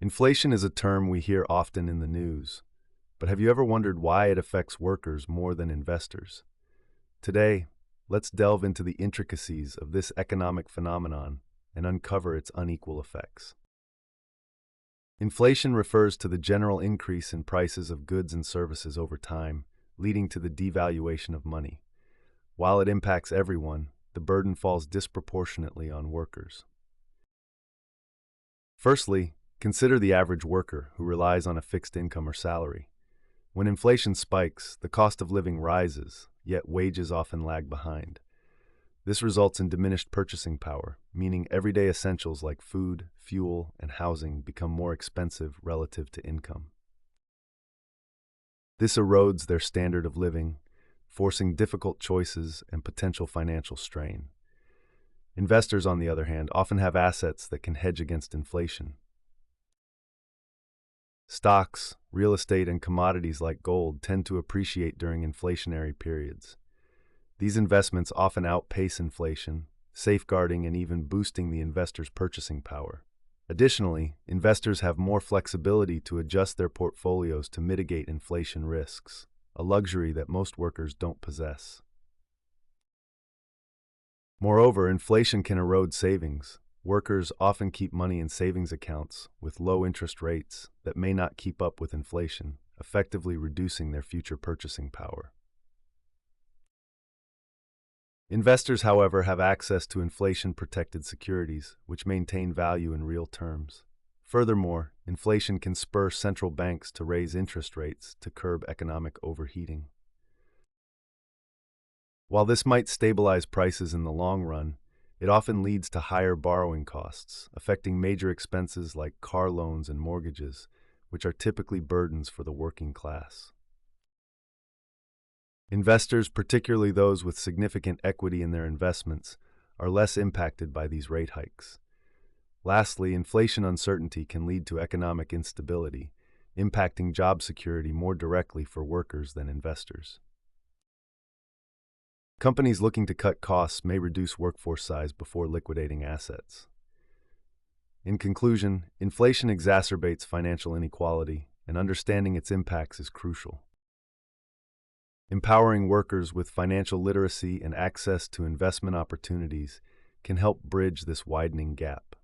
Inflation is a term we hear often in the news, but have you ever wondered why it affects workers more than investors? Today, let's delve into the intricacies of this economic phenomenon and uncover its unequal effects. Inflation refers to the general increase in prices of goods and services over time, leading to the devaluation of money. While it impacts everyone, the burden falls disproportionately on workers. Firstly, consider the average worker who relies on a fixed income or salary. When inflation spikes, the cost of living rises, yet wages often lag behind. This results in diminished purchasing power, meaning everyday essentials like food, fuel, and housing become more expensive relative to income. This erodes their standard of living, forcing difficult choices and potential financial strain. Investors, on the other hand, often have assets that can hedge against inflation. Stocks, real estate, and commodities like gold tend to appreciate during inflationary periods. These investments often outpace inflation, safeguarding and even boosting the investor's purchasing power. Additionally, investors have more flexibility to adjust their portfolios to mitigate inflation risks, a luxury that most workers don't possess. Moreover, inflation can erode savings. Workers often keep money in savings accounts with low interest rates that may not keep up with inflation, effectively reducing their future purchasing power. Investors, however, have access to inflation-protected securities, which maintain value in real terms. Furthermore, inflation can spur central banks to raise interest rates to curb economic overheating. While this might stabilize prices in the long run, it often leads to higher borrowing costs, affecting major expenses like car loans and mortgages, which are typically burdens for the working class. Investors, particularly those with significant equity in their investments, are less impacted by these rate hikes. Lastly, inflation uncertainty can lead to economic instability, impacting job security more directly for workers than investors. Companies looking to cut costs may reduce workforce size before liquidating assets. In conclusion, inflation exacerbates financial inequality, and understanding its impacts is crucial. Empowering workers with financial literacy and access to investment opportunities can help bridge this widening gap.